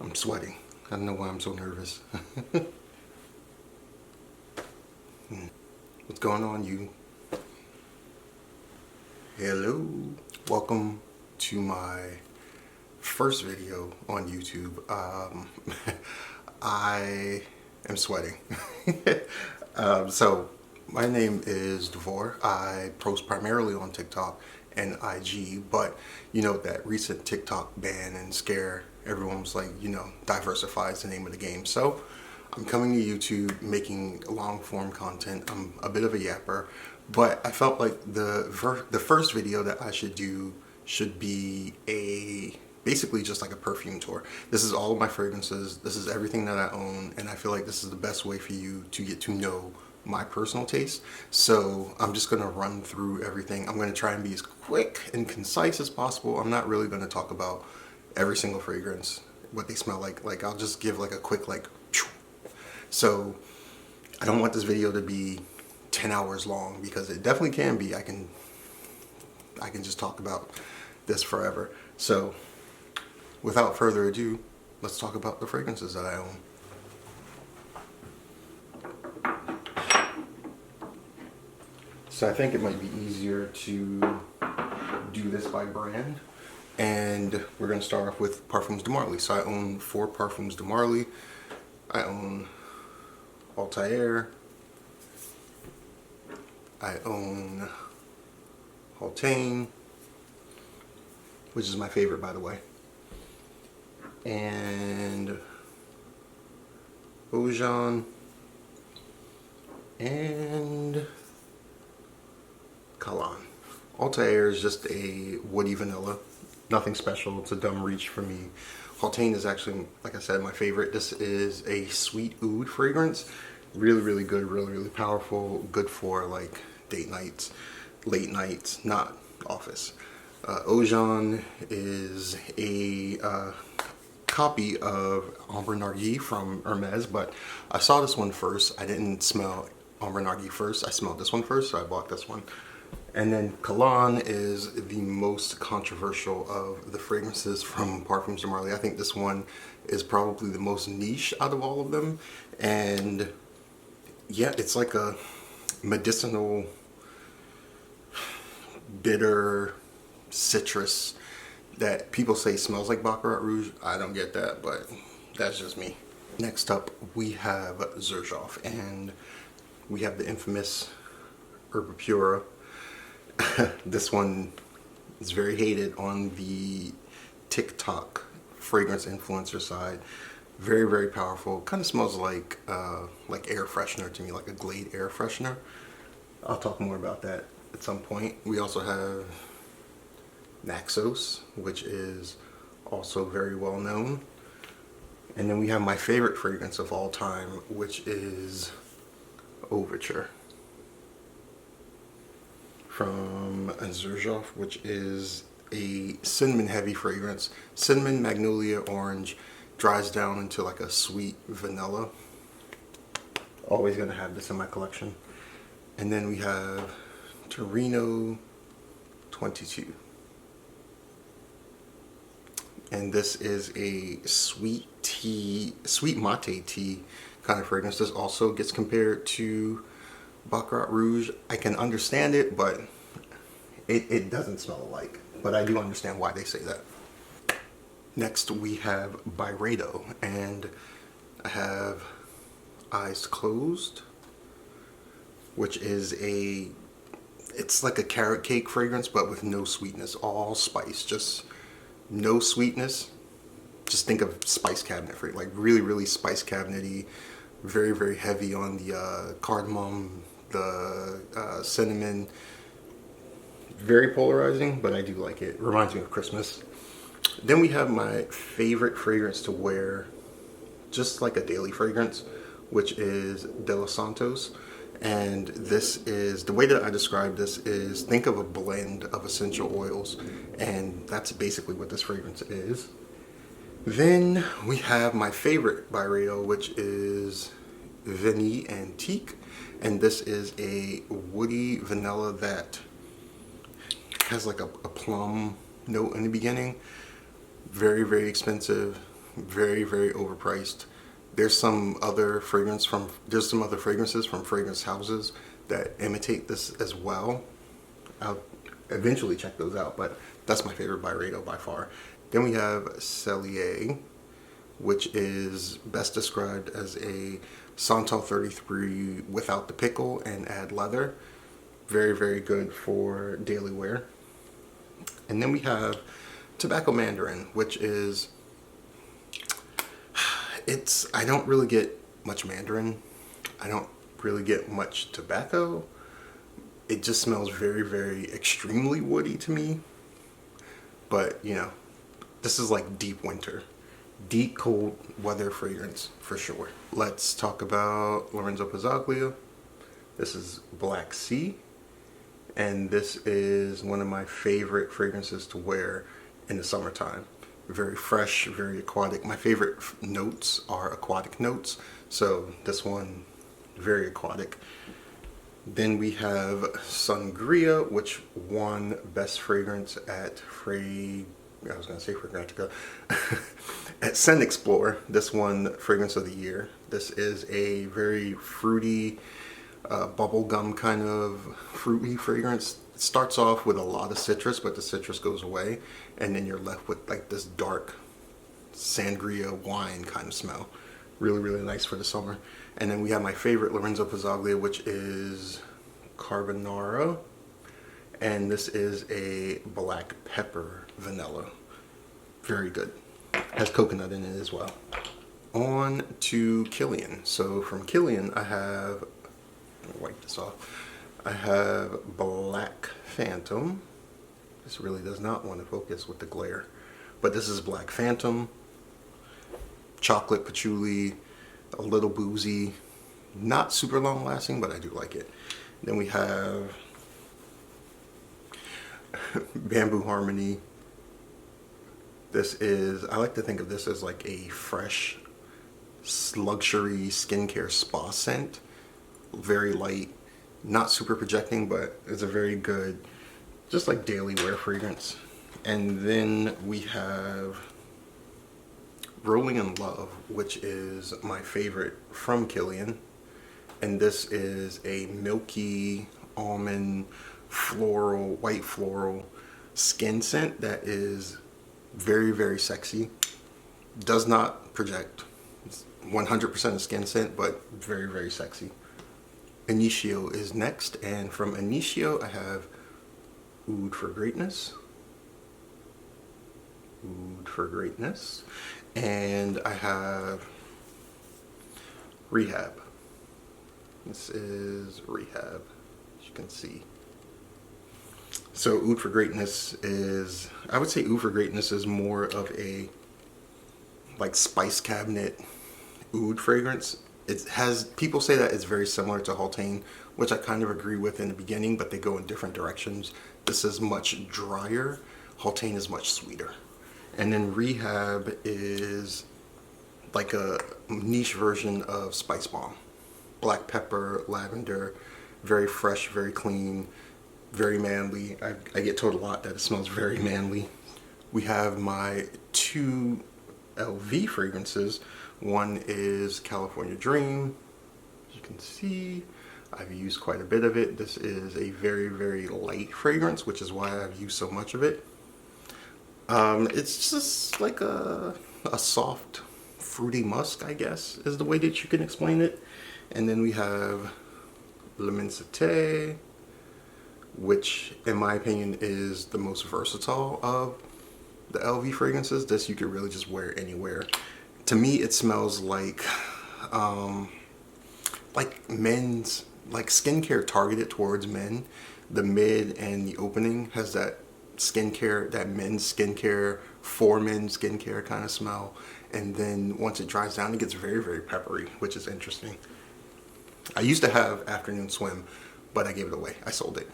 I'm sweating. I don't know why I'm so nervous. What's going on, you? Hello. Welcome to my first video on YouTube. I am sweating. So my name is Devor. I post primarily on TikTok and IG, but you know that recent TikTok ban and scare, everyone was like, diversify is the name of the game. So I'm coming to YouTube making long form content. I'm a bit of a yapper, but I felt like the first video that I should do should be basically just like a perfume tour. This is all of my fragrances. This is everything that I own, and I feel like this is the best way for you to get to know my personal taste. So I'm just gonna run through everything. I'm gonna try and be as quick and concise as possible. I'm not really gonna talk about every single fragrance, what they smell like. Like, I'll just give like a quick like. So I don't want this video to be 10 hours long, because it definitely can be. I can just talk about this forever. So without further ado, let's talk about the fragrances that I own. So I think it might be easier to do this by brand. And we're going to start off with Parfums de Marly. So I own 4 Parfums de Marly. I own Altair. I own Hautaine, which is my favorite, by the way. And Eau Jaune. And Calan. Altair is just a woody vanilla. Nothing special. It's a dumb reach for me. Hautaine is actually, like I said, my favorite. This is a sweet oud fragrance. Really, really good. Really, really powerful. Good for like date nights, late nights, not office. Eau Jaune is a copy of Ambre Narguilé from Hermes, but I saw this one first. I didn't smell Ambre Narguilé first. I smelled this one first, so I bought this one. And then Calan is the most controversial of the fragrances from Parfums de Marly. I think this one is probably the most niche out of all of them. And yeah, it's like a medicinal, bitter citrus that people say smells like Baccarat Rouge. I don't get that, but that's just me. Next up, we have Xerjoff, and we have the infamous Herbapura. This one is very hated on the TikTok fragrance influencer side. Very, very powerful. Kind of smells like air freshener to me, like a Glade air freshener. I'll talk more about that at some point. We also have Naxos, which is also very well known. And then we have my favorite fragrance of all time, which is Overture from Xerjoff, which is a cinnamon heavy fragrance. Cinnamon, magnolia, orange, dries down into like a sweet vanilla. Always gonna have this in my collection. And then we have Torino 22. And this is a sweet tea, sweet mate tea kind of fragrance. This also gets compared to Baccarat Rouge. I can understand it, but it doesn't smell alike. But I do understand why they say that. Next we have Byredo, and I have Eyes Closed, which is it's like a carrot cake fragrance, but with no sweetness, all spice, just no sweetness. Just think of spice cabinet fragrance, like really, really spice cabinety, very, very heavy on the cardamom, the cinnamon. Very polarizing, but I do like it. Reminds me of Christmas. Then we have my favorite fragrance to wear, just like a daily fragrance, which is De Los Santos. And this is, the way that I describe this is, think of a blend of essential oils, and that's basically what this fragrance is. Then we have my favorite Byredo, which is Vanille Antique, and this is a woody vanilla that has like a plum note in the beginning. Very, very expensive. very, very overpriced. There's some other fragrances from fragrance houses that imitate this as well. I'll eventually check those out, but that's my favorite Byredo by far. Then we have Cellier, which is best described as a Santal 33 without the pickle and add leather. Very, very good for daily wear. And then we have Tobacco Mandarin, which is, I don't really get much mandarin. I don't really get much tobacco. It just smells very, very extremely woody to me. But, you know, this is like deep winter. Deep cold weather fragrance for sure. Let's talk about Lorenzo Pizzaglio. This is Black Sea. And this is one of my favorite fragrances to wear in the summertime. Very fresh, very aquatic. My favorite notes are aquatic notes. So this one, very aquatic. Then we have Sangria, which won Best Fragrance at Fragrantica. At Scent Explore. This won Fragrance of the Year. This is a very fruity, bubblegum kind of fruity fragrance. It starts off with a lot of citrus, but the citrus goes away, and then you're left with like this dark sangria wine kind of smell. Really, really nice for the summer. And then we have my favorite Lorenzo Pizzaglio, which is Carbonara, and this is a black pepper vanilla. Very good. Has coconut in it as well. On to Kilian. So from Kilian, I have, let me wipe this off. I have Black Phantom. This really does not want to focus with the glare, but this is Black Phantom. Chocolate patchouli, a little boozy, not super long lasting, but I do like it. Then we have Bamboo Harmony. This is, I like to think of this as like a fresh luxury skincare spa scent. Very light, not super projecting, but it's a very good, just like daily wear fragrance. And then we have Rolling in Love, which is my favorite from Kilian. And this is a milky almond floral, white floral skin scent that is very, very sexy. Does not project. It's 100% a skin scent, but very, very sexy. Initio is next, and from Initio I have Oud for Greatness. Oud for Greatness. And I have Rehab. This is Rehab, as you can see. So Oud for Greatness is, I would say Oud for Greatness is more of a like spice cabinet oud fragrance. It has, people say that it's very similar to Haultain, which I kind of agree with in the beginning, but they go in different directions. This is much drier. Haultain is much sweeter. And then Rehab is like a niche version of Spice Bomb. Black pepper, lavender, very fresh, very clean, very manly. I get told a lot that it smells very manly. We have my two LV fragrances. One is California Dream. As you can see, I've used quite a bit of it. This is a very, very light fragrance, which is why I've used so much of it. It's just like a soft, fruity musk, I guess, is the way that you can explain it. And then we have L'Immensité, which in my opinion is the most versatile of the LV fragrances. This you could really just wear anywhere. To me, it smells like men's, like skincare targeted towards men. The mid and the opening has that skincare, that men's skincare, for men's skincare kind of smell. And then once it dries down, it gets very, very peppery, which is interesting. I used to have Afternoon Swim, but I gave it away. I sold it.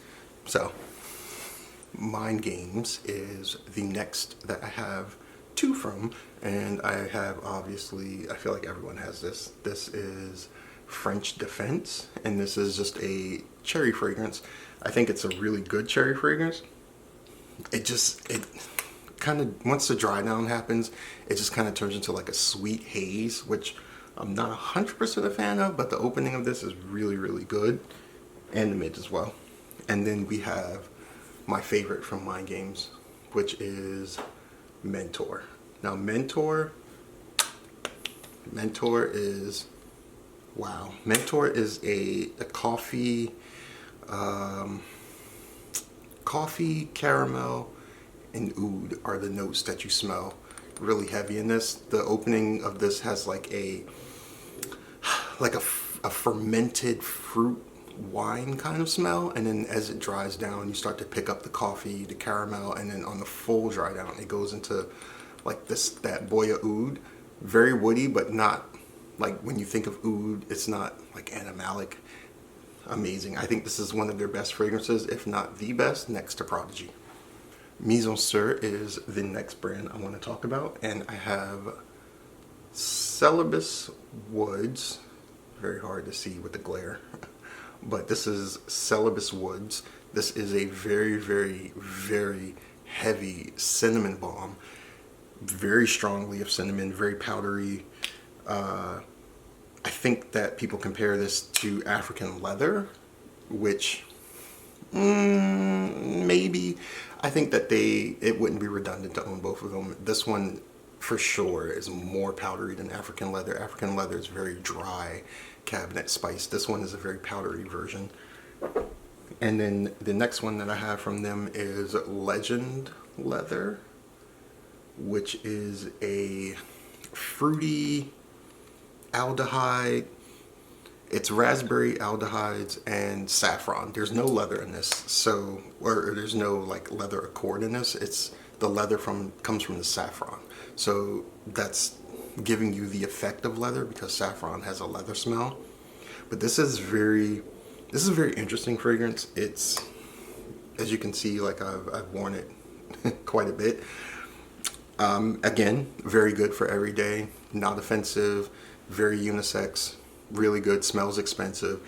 So, Mind Games is the next that I have two from, and I have, obviously, I feel like everyone has this. This is French Defense, and this is just a cherry fragrance. I think it's a really good cherry fragrance. It kind of, once the dry down happens, it just kind of turns into like a sweet haze, which I'm not 100% a fan of, but the opening of this is really, really good. And the mid as well. And then we have my favorite from Mind Games, which is Mentor. Now Mentor is, wow. Mentor is a coffee, coffee, caramel, and oud are the notes that you smell. Really heavy in this. The opening of this has like a fermented fruit wine kind of smell, and then as it dries down, you start to pick up the coffee, the caramel, and then on the full dry down, it goes into like that boya oud. Very woody, but not like when you think of oud, it's not like animalic. Amazing. I think this is one of their best fragrances, if not the best, next to Prodigy. Mise en Sur is the next brand I want to talk about, and I have Celibus Woods. Very hard to see with the glare, but this is Celibus Woods. This is a very, very, very heavy cinnamon balm. Very strongly of cinnamon, very powdery. I think that people compare this to African leather, which maybe. I think that it wouldn't be redundant to own both of them. This one for sure is more powdery than African leather. African leather is very dry cabinet spice. This one is a very powdery version. And then the next one that I have from them is Legend Leather, which is a fruity aldehyde. It's raspberry aldehydes and saffron. There's no leather in this, so or there's no like leather accord in this. It's the leather comes from the saffron, so that's giving you the effect of leather because saffron has a leather smell. But this is a very interesting fragrance. It's, as you can see, like I've worn it quite a bit. Again, very good for every day, not offensive, very unisex, really good, smells expensive.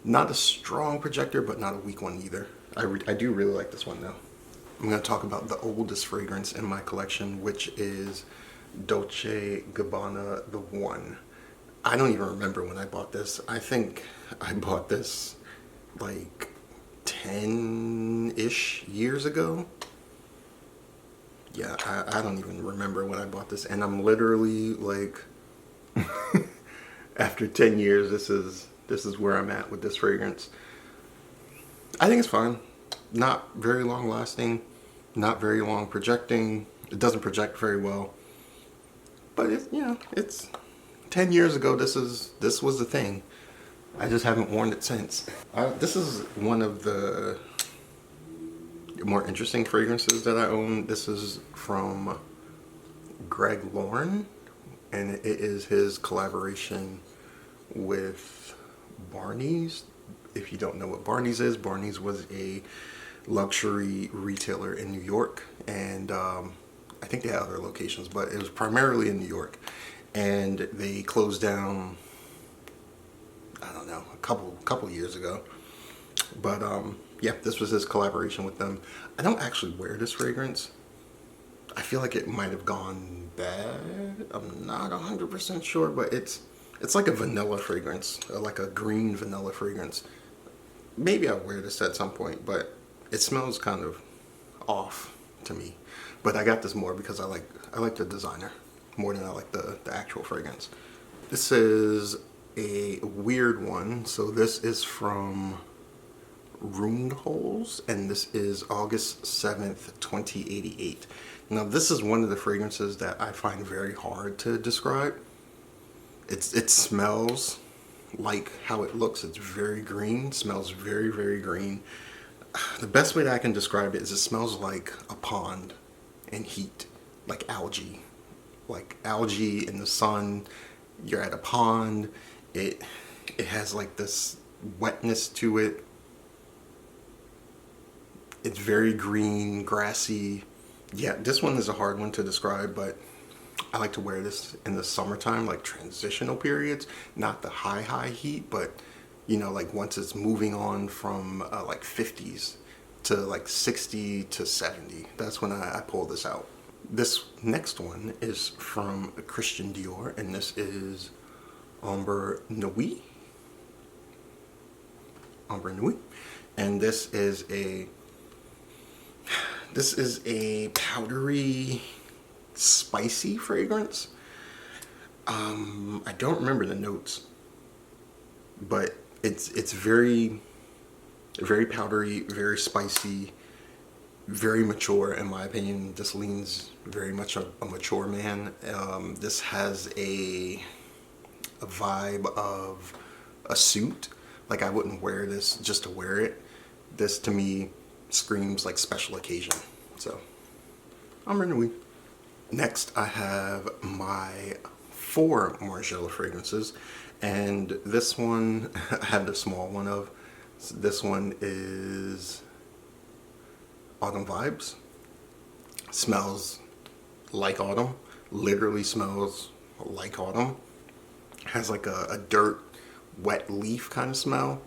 Not a strong projector, but not a weak one either. I do really like this one though. I'm going to talk about the oldest fragrance in my collection, which is Dolce Gabbana The One. I don't even remember when I bought this. I think I bought this like 10-ish years ago. Yeah, I don't even remember when I bought this, and I'm literally like after 10 years, this is where I'm at with this fragrance. I think it's fine. Not very long lasting, not very long projecting. It doesn't project very well. But it's 10 years ago, this was the thing. I just haven't worn it since. This is one of the more interesting fragrances that I own. This is from Greg Lorne, and it is his collaboration with Barney's. If you don't know what Barney's is, Barney's was a luxury retailer in New York, and I think they had other locations, but it was primarily in New York, and they closed down, I don't know, a couple years ago. But yeah, this was his collaboration with them. I don't actually wear this fragrance. I feel like it might have gone bad. I'm not 100% sure, but it's like a vanilla fragrance, like a green vanilla fragrance. Maybe I'll wear this at some point, but it smells kind of off to me. But I got this more because I like the designer more than I like the actual fragrance. This is a weird one. So this is from Rundholz, and this is August 7th, 2088. Now this is one of the fragrances that I find very hard to describe. It smells like how it looks. It's very green, smells very, very green. The best way that I can describe it is it smells like a pond and heat, like algae in the sun. You're at a pond. It has like this wetness to it. It's very green, grassy. Yeah, this one is a hard one to describe, but I like to wear this in the summertime, like transitional periods, not the high heat, but like once it's moving on from like 50s to like 60 to 70, that's when I pull this out. This next one is from Christian Dior, and this is Ombre Nuit. Ombre Nuit. And this is a powdery, spicy fragrance. I don't remember the notes, but it's very powdery, very spicy, very mature in my opinion. This leans very much a mature man. This has a vibe of a suit. Like, I wouldn't wear this just to wear it. This to me screams like special occasion. So I'm renewing. Next I have my 4 Margiela fragrances, and this one I have the small one of. This one is Autumn Vibes. Smells like autumn. Literally smells like autumn. Has like a dirt, wet leaf kind of smell.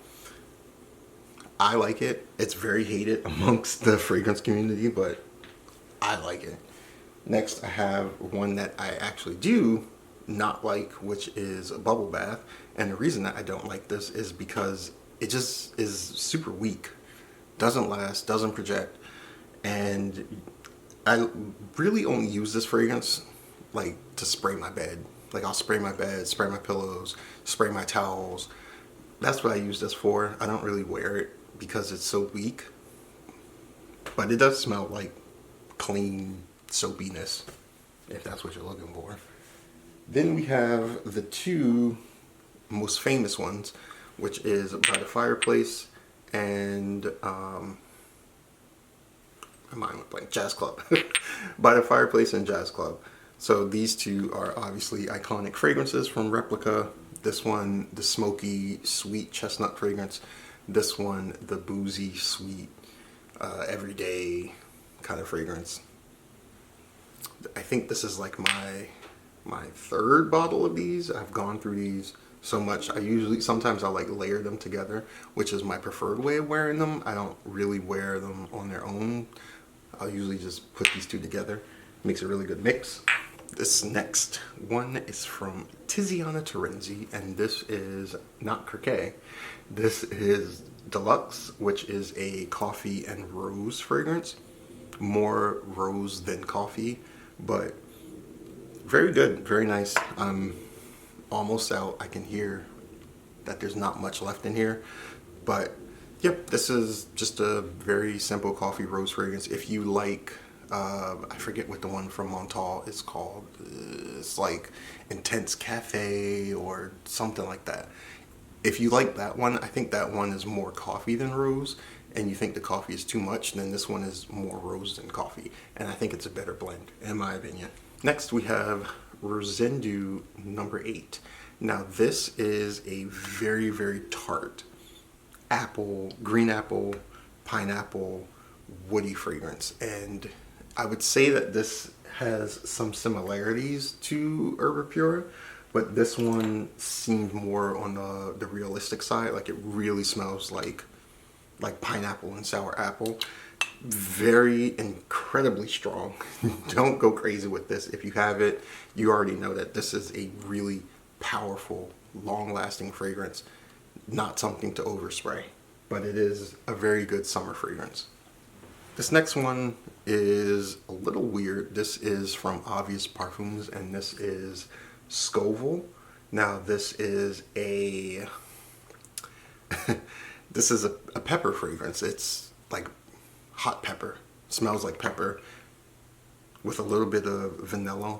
I like it. It's very hated amongst the fragrance community, but I like it. Next, I have one that I actually do not like, which is a Bubble Bath. And the reason that I don't like this is because it just is super weak. Doesn't last, doesn't project. And I really only use this fragrance like to spray my bed. Like, I'll spray my bed, spray my pillows, spray my towels. That's what I use this for. I don't really wear it because it's so weak. But it does smell like clean soapiness, if that's what you're looking for. Then we have the 2 most famous ones, which is By the Fireplace and my mind went blank. Jazz Club. By the Fireplace and Jazz Club. So these 2 are obviously iconic fragrances from Replica. This one, the smoky, sweet chestnut fragrance. This one, the boozy, sweet, everyday kind of fragrance. I think this is like my 3rd bottle of these. I've gone through these so much. Sometimes I like layer them together, which is my preferred way of wearing them. I don't really wear them on their own. I'll usually just put these 2 together. Makes a really good mix. This next one is from Tiziana Terenzi, and this is not Criquet. This is Deluxe, which is a coffee and rose fragrance. More rose than coffee, but very good, very nice. I'm almost out. I can hear that there's not much left in here, but yep, this is just a very simple coffee rose fragrance. If you like, I forget what the one from Montal is called. It's like Intense Cafe or something like that. If you like that one, I think that one is more coffee than rose, and you think the coffee is too much, then this one is more rose than coffee, and I think it's a better blend, in my opinion. Next, we have Rosendu number 8. Now, this is a very, very tart apple, green apple, pineapple, woody fragrance, and I would say that this has some similarities to Herbapura, but this one seemed more on the realistic side. Like, it really smells like pineapple and sour apple. Very incredibly strong. Don't go crazy with this. If you have it, you already know that this is a really powerful, long-lasting fragrance. Not something to overspray, but it is a very good summer fragrance. This next one is a little weird. This is from Obvious Parfums, and this is Scoville. Now, this is a this is a pepper fragrance. It's like hot pepper. Smells like pepper with a little bit of vanilla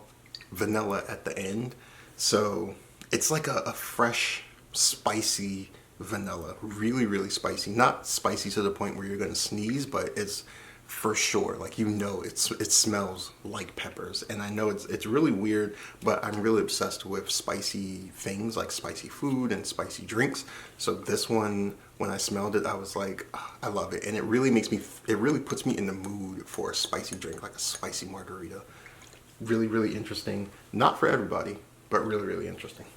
at the end. So it's like a fresh, spicy vanilla. Really, really spicy. Not spicy to the point where you're gonna sneeze, but it's for sure, like, you know, it smells like peppers. And I know it's really weird, but I'm really obsessed with spicy things, like spicy food and spicy drinks. So this one, when I smelled it, I was like, oh, I love it. And it really puts me in the mood for a spicy drink, like a spicy margarita. Really, really interesting. Not for everybody, but really, really interesting.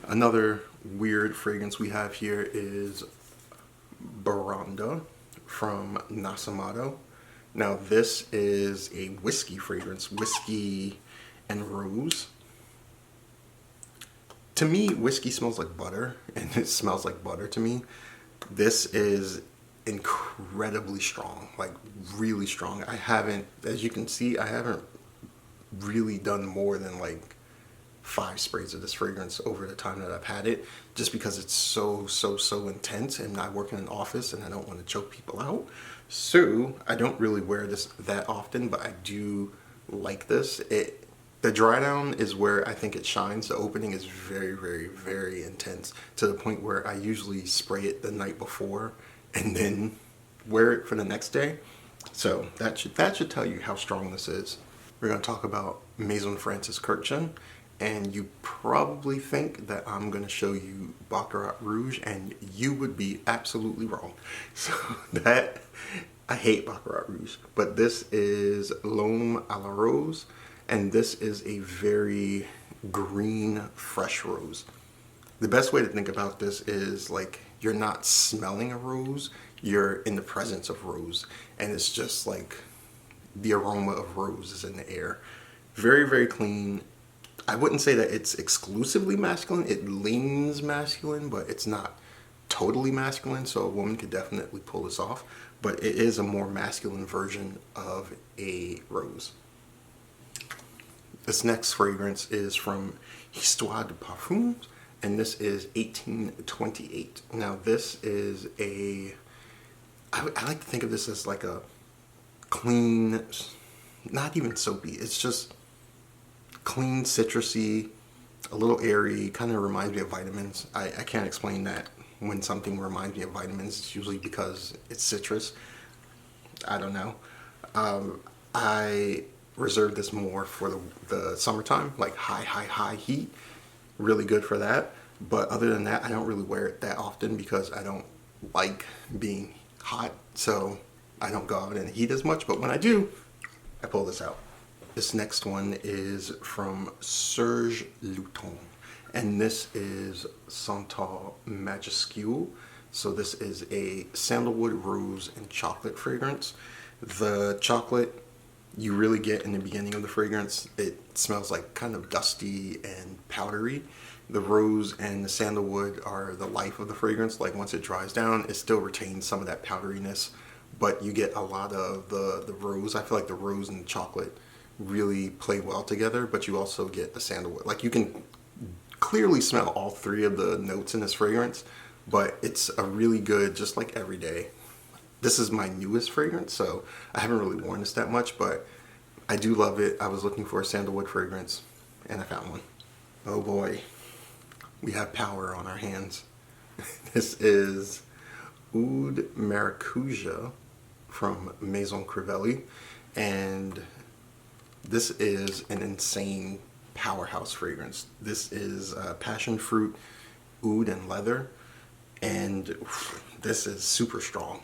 Another weird fragrance we have here is Baranda from Nasamato. Now this is a whiskey fragrance, whiskey and rose. To me, whiskey smells like butter, and it smells like butter to me. This is incredibly strong, like really strong. I haven't, as you can see, I haven't really done more than like 5 sprays of this fragrance over the time that I've had it, just because it's so intense, and I work in an office and I don't want to choke people out. So I don't really wear this that often, but I do like this. The dry down is where I think it shines. The opening is very intense, to the point where I usually spray it the night before and then wear it for the next day. So that should tell you how strong this is. We're going to talk about Maison Francis Kurkdjian, and you probably think that I'm going to show you Baccarat Rouge, and you would be absolutely wrong. So I hate Baccarat Rouge, but this is L'Homme à la Rose, and this is a very green, fresh rose. The best way to think about this is like you're not smelling a rose, you're in the presence of rose, and it's just like the aroma of rose is in the air. Very clean. I wouldn't say that it's exclusively masculine. It leans masculine, but it's not totally masculine, so a woman could definitely pull this off. But it is a more masculine version of a rose. This next fragrance is from Histoire de Parfums, and this is 1828. Now this is I like to think of this as like a clean, not even soapy, it's just clean, citrusy, a little airy, kind of reminds me of vitamins. I can't explain that. When something reminds me of vitamins, it's usually because it's citrus. I don't know. I reserve this more for the summertime, like high heat. Really good for that. But other than that, I don't really wear it that often because I don't like being hot. So I don't go out in the heat as much. But when I do, I pull this out. This next one is from Serge Lutens, and this is Santal Majuscule. So this is a sandalwood, rose, and chocolate fragrance. The chocolate you really get in the beginning of the fragrance. It smells like kind of dusty and powdery. The rose and the sandalwood are the life of the fragrance. Like once it dries down, it still retains some of that powderiness, but you get a lot of the rose. I feel like the rose and the chocolate really play well together, but you also get the sandalwood. Like you can clearly smell all 3 of the notes in this fragrance, but it's a really good, just like everyday. This is my newest fragrance, so I haven't really worn this that much, but I do love it. I was looking for a sandalwood fragrance, and I found one. Oh boy, we have power on our hands. This is Oud Maracuja from Maison Crivelli, and this is an insane powerhouse fragrance. This is passion fruit, oud, and leather, and this is super strong.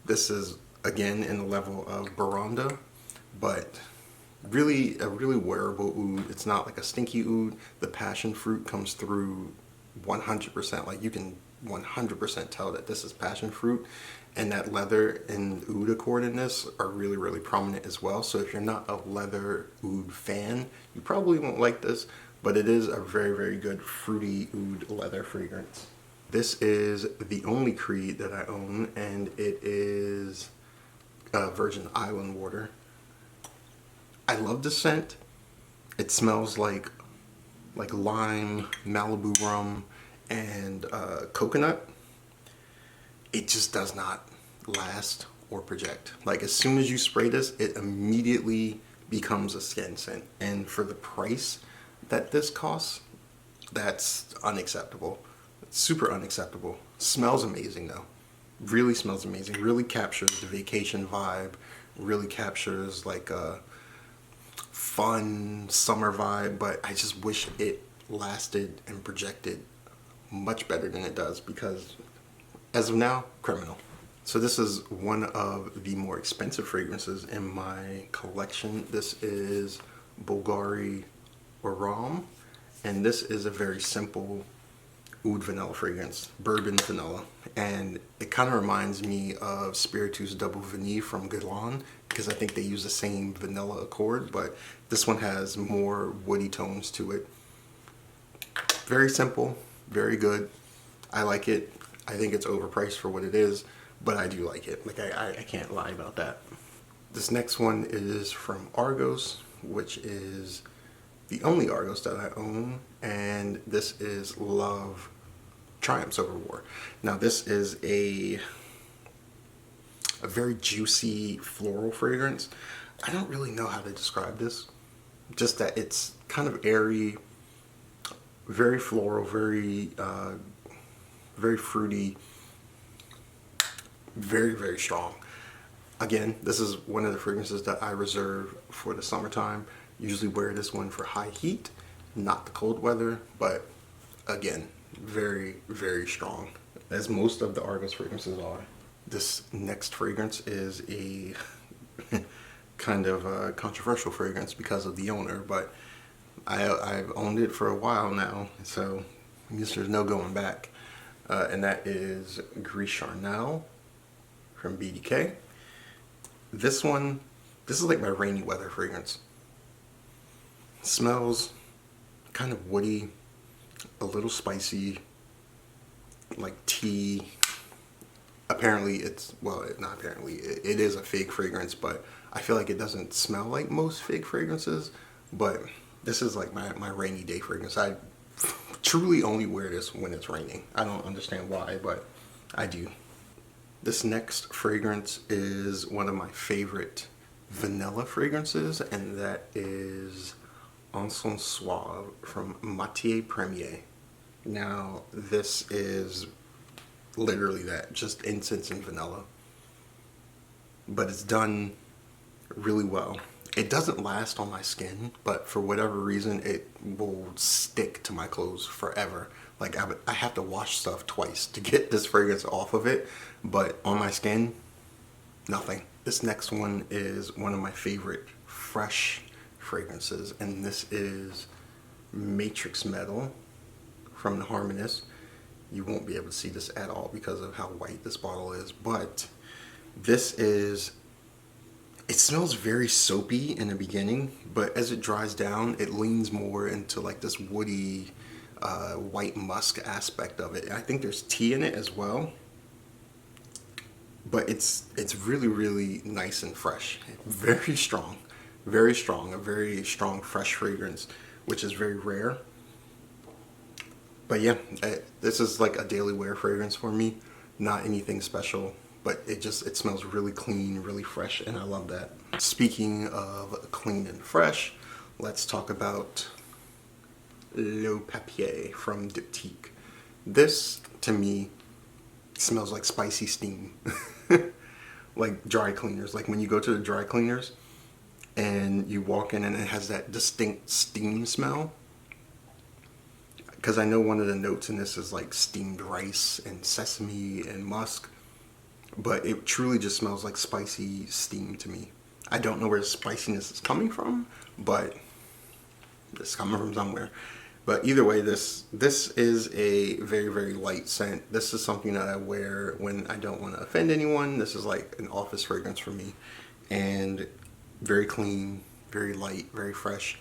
This is again in the level of Baronda, but really a really wearable oud. It's not like a stinky oud. The passion fruit comes through 100%. Like you can 100% tell that this is passion fruit, and that leather and oud accord in this are really prominent as well. So if you're not a leather oud fan, you probably won't like this, but it is a very good fruity oud leather fragrance. This is the only Creed that I own, and it is Virgin Island water. I love the scent. It smells like lime, Malibu rum, and coconut. It just does not last or project. Like as soon as you spray this, it immediately becomes a skin scent. And for the price that this costs, that's unacceptable. It's super unacceptable. Smells amazing though. Really smells amazing. Really captures the vacation vibe. Really captures like a fun summer vibe, but I just wish it lasted and projected much better than it does, because as of now, criminal. So this is one of the more expensive fragrances in my collection. This is Bulgari Oram, and this is a very simple oud vanilla fragrance, bourbon vanilla, and it kind of reminds me of Spiritus Double Vanille from Guerlain, because I think they use the same vanilla accord, but this one has more woody tones to it. Very simple, very good. I like it. I think it's overpriced for what it is, but I do like it. Like, I can't lie about that. This next one is from Argos, which is the only Argos that I own, and this is Love Triumphs Over War. Now, this is a very juicy floral fragrance. I don't really know how to describe this, just that it's kind of airy, very floral, very fruity, very, very strong. Again, this is one of the fragrances that I reserve for the summertime. Usually wear this one for high heat, not the cold weather, but again, very, very strong, as most of the Argos fragrances are. This next fragrance is a kind of a controversial fragrance because of the owner, but I've owned it for a while now, so I guess there's no going back. And that is Gris Charnel from BDK. This is like my rainy weather fragrance. It smells kind of woody, a little spicy, like tea. Apparently not apparently, it is a fig fragrance, but I feel like it doesn't smell like most fig fragrances, but this is like my rainy day fragrance. I truly only wear this when it's raining. I don't understand why, but I do. This next fragrance is one of my favorite vanilla fragrances, and that is Encens Suave from Matière Premier. Now, this is literally that, just incense and vanilla, but it's done really well. It doesn't last on my skin, but for whatever reason, it will stick to my clothes forever. Like, I have to wash stuff twice to get this fragrance off of it, but on my skin, nothing. This next one is one of my favorite fresh fragrances, and this is Matrix Metal from the Harmonious. You won't be able to see this at all because of how white this bottle is, but it smells very soapy in the beginning, but as it dries down, it leans more into like this woody, white musk aspect of it. I think there's tea in it as well, but it's really, really nice and fresh. Very strong, a very strong fresh fragrance, which is very rare. But yeah, this is like a daily wear fragrance for me. Not anything special, but it smells really clean, really fresh, and I love that. Speaking of clean and fresh, let's talk about L'Eau Papier from Diptyque. This, to me, smells like spicy steam. Like dry cleaners. Like when you go to the dry cleaners and you walk in and it has that distinct steam smell. Because I know one of the notes in this is like steamed rice and sesame and musk, but it truly just smells like spicy steam to me. I don't know where the spiciness is coming from, but it's coming from somewhere. But either way, this is a very, very light scent. This is something that I wear when I don't want to offend anyone. This is like an office fragrance for me, and very clean, very light, very fresh.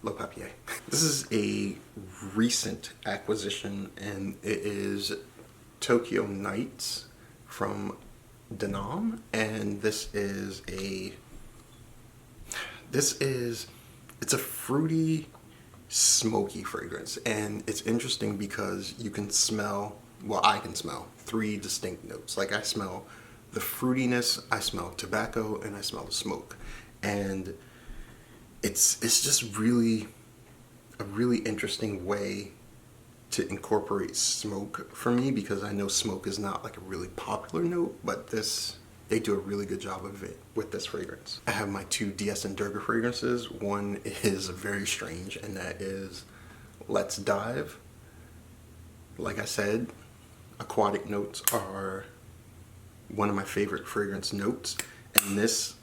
L'Eau Papier. This is a recent acquisition, and it is Tokyo Nights from Denom, and it's a fruity, smoky fragrance, and it's interesting because you can smell, well, I can smell 3 distinct notes. Like, I smell the fruitiness, I smell tobacco, and I smell the smoke, and it's just really a really interesting way to incorporate smoke for me, because I know smoke is not like a really popular note, but they do a really good job of it with this fragrance. I have my 2 DS and Durga fragrances. One is very strange, and that is Let's Dive. Like I said, aquatic notes are one of my favorite fragrance notes, and this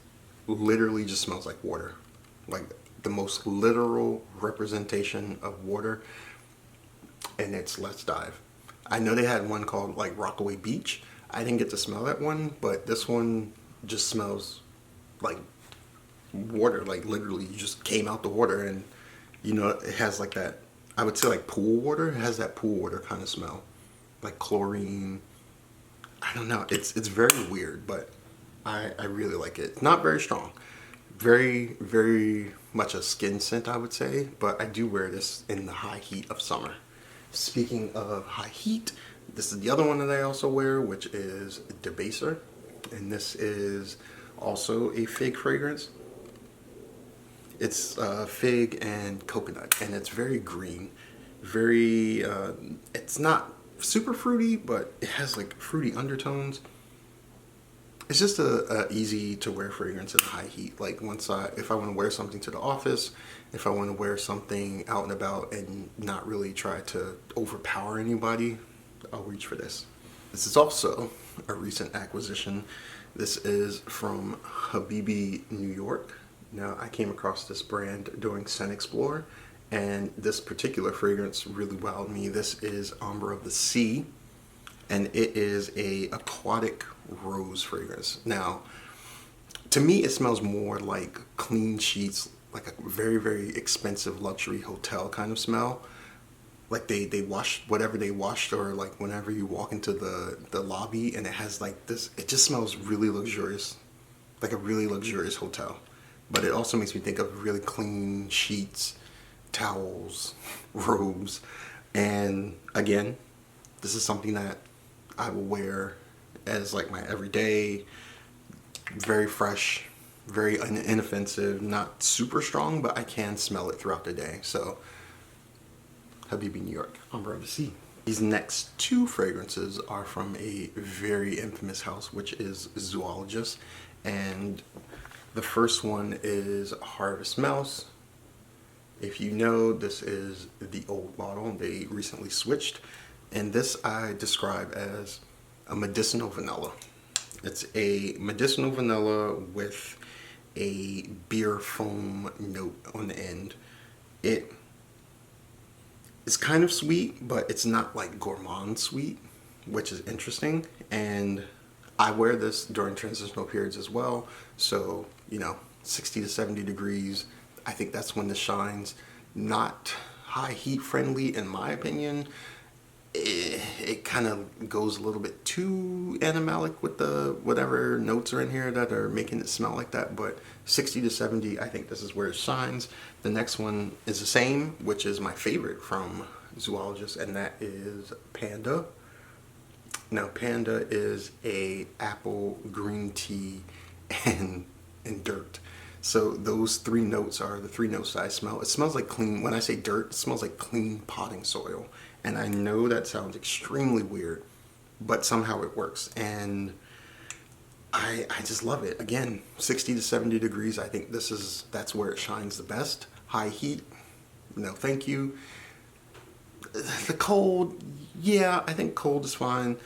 literally just smells like water. Like the most literal representation of water. and it's Let's Dive. I know they had one called like Rockaway Beach. I didn't get to smell that one, but this one just smells like water. Like literally, you just came out the water, and you know it has like that. I would say like pool water. It has that pool water kind of smell, like chlorine. I don't know. It's very weird, but I really like it. Not very strong. Very much a skin scent, I would say, but I do wear this in the high heat of summer. Speaking of high heat, this is the other one that I also wear, which is Debaser, and this is also a fig fragrance. It's fig and coconut, and it's very green, very, it's not super fruity, but it has like fruity undertones. It's just a easy to wear fragrance in high heat. Like if I want to wear something to the office, if I want to wear something out and about and not really try to overpower anybody, I'll reach for this. This is also a recent acquisition. This is from Habibi, New York. Now, I came across this brand doing Scent Explorer, and this particular fragrance really wowed me. This is Amber of the Sea, and it is a aquatic rose fragrance. Now, to me, it smells more like clean sheets, like a very expensive luxury hotel kind of smell. Like they washed whatever they washed, or like whenever you walk into the lobby and it has like this, it just smells really luxurious, like a really luxurious hotel. But it also makes me think of really clean sheets, towels, robes. And again, this is something that I will wear as like my everyday, very fresh, very inoffensive, not super strong, but I can smell it throughout the day. So Habibi, New York, Amber of the Sea. These next two fragrances are from a very infamous house, which is Zoologist. And the first one is Harvest Mouse. If you know, this is the old bottle. They recently switched. And this I describe as a medicinal vanilla. It's a medicinal vanilla with a beer foam note on the end. It is kind of sweet, but it's not like gourmand sweet, which is interesting. And I wear this during transitional periods as well. So, 60 to 70 degrees, I think that's when this shines. Not high heat friendly in my opinion. It kind of goes a little bit too animalic with the whatever notes are in here that are making it smell like that, but 60 to 70, I think this is where it shines. The next one is the same, which is my favorite from Zoologist, and that is Panda. Now, Panda is a apple, green tea, and dirt. So those three notes are the three notes that I smell. It smells like clean, when I say dirt, it smells like clean potting soil. And I know that sounds extremely weird, but somehow it works. And I just love it. Again, 60 to 70 degrees, I think that's where it shines the best. High heat, no thank you. The cold, yeah, I think cold is fine,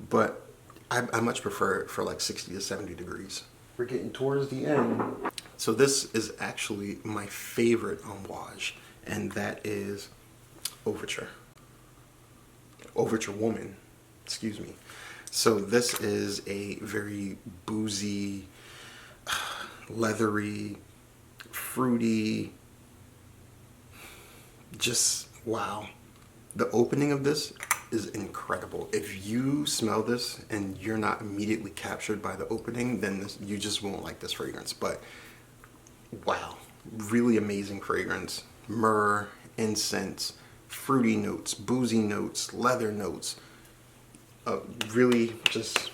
but I much prefer it for like 60 to 70 degrees. We're getting towards the end. So this is actually my favorite Amouage, and that is Overture. Overture Woman, excuse me. So this is a very boozy, leathery, fruity, just wow. The opening of this is incredible. If you smell this and you're not immediately captured by the opening, then you just won't like this fragrance. But wow, really amazing fragrance. Myrrh, incense, fruity notes, boozy notes, leather notes. Really just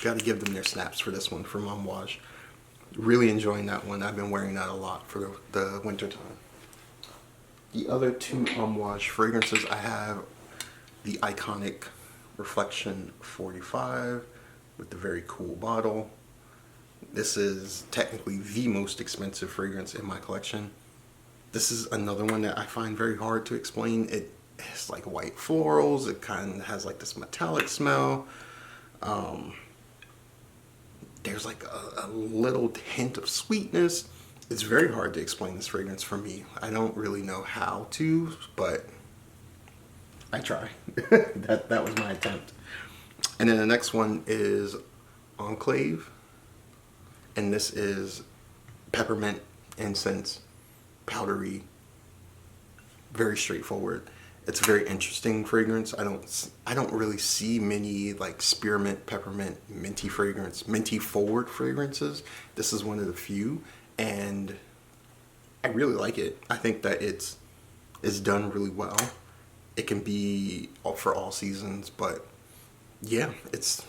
got to give them their snaps for this one from Amouage. Really enjoying that one. I've been wearing that a lot for the winter time. The other two Amouage fragrances I have, the iconic Reflection 45 with the very cool bottle. This is technically the most expensive fragrance in my collection. This is another one that I find very hard to explain. It has like white florals. It kind of has like this metallic smell. There's like a little hint of sweetness. It's very hard to explain this fragrance for me. I don't really know how to, but I try. That was my attempt. And then the next one is Enclave, and this is peppermint incense, powdery, very straightforward. It's a very interesting fragrance. I don't really see many like spearmint, peppermint, minty forward fragrances. This is one of the few, and I really like it. I think that it's done really well. It can be for all seasons, but yeah, it's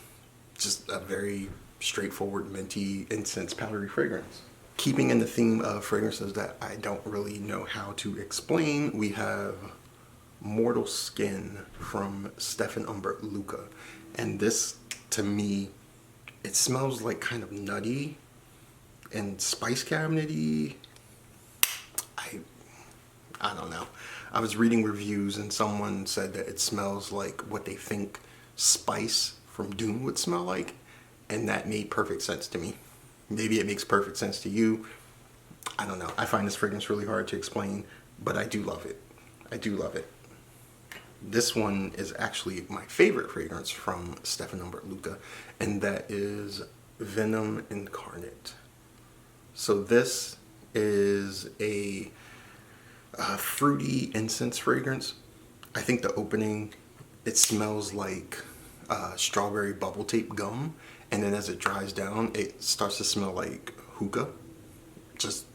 just a very straightforward minty incense powdery fragrance. Keeping in the theme of fragrances that I don't really know how to explain, we have Mortal Skin from Stefan Humbert Luca. And this, to me, it smells like kind of nutty and spice cabinety. I don't know. I was reading reviews and someone said that it smells like what they think spice from Dune would smell like, and that made perfect sense to me. Maybe it makes perfect sense to you. I don't know. I find this fragrance really hard to explain, but I do love it. I do love it. This one is actually my favorite fragrance from Stefan Humbert Luca, and that is Venom Incarnate. So this is a fruity incense fragrance. I think the opening, it smells like strawberry bubble tape gum, and then as it dries down, it starts to smell like hookah. Just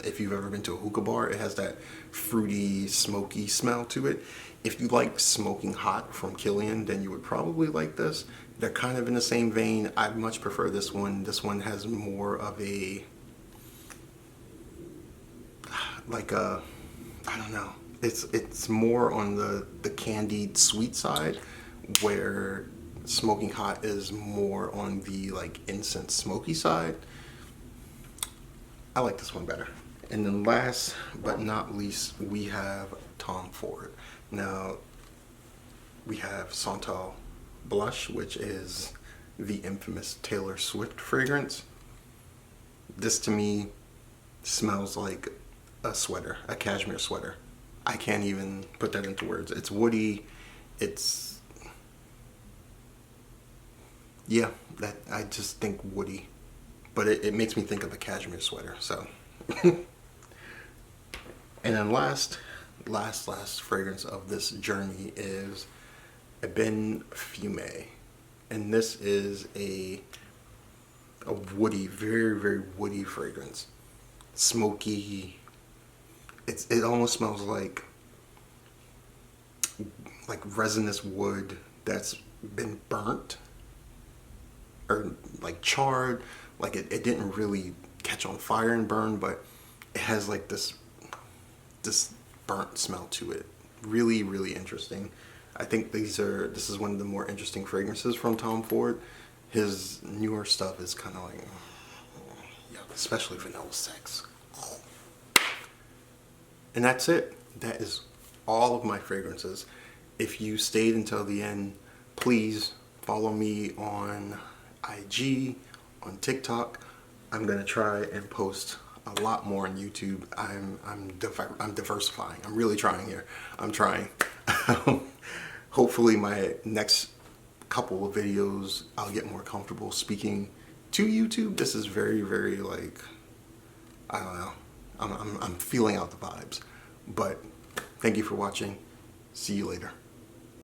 if you've ever been to a hookah bar, it has that fruity, smoky smell to it. If you like Smoking Hot from Kilian, then you would probably like this. They're kind of in the same vein. I much prefer this one. This one has more of a, like a, I don't know. It's more on the candied sweet side, where Smoking Hot is more on the like incense smoky side. I like this one better. And then last but not least, we have Tom Ford. Now, we have Santal Blush, which is the infamous Taylor Swift fragrance. This to me smells like a sweater, a cashmere sweater. I can't even put that into words. It's woody. It's, yeah, that I just think woody. But it makes me think of a cashmere sweater, so. And then last fragrance of this journey is Ebene Fume. And this is a woody, very, very woody fragrance. Smoky. It almost smells like resinous wood that's been burnt or like charred. Like it didn't really catch on fire and burn, but it has like this burnt smell to it. Really, really interesting. I think this is one of the more interesting fragrances from Tom Ford. His newer stuff is kind of like, yeah, especially Vanilla Sex. And that's it. That is all of my fragrances. If you stayed until the end, please follow me on IG, on TikTok. I'm gonna try and post a lot more on YouTube. I'm diversifying. I'm really trying here. I'm trying. Hopefully my next couple of videos I'll get more comfortable speaking to YouTube. This is very, very like, I don't know. I'm feeling out the vibes. But thank you for watching. See you later.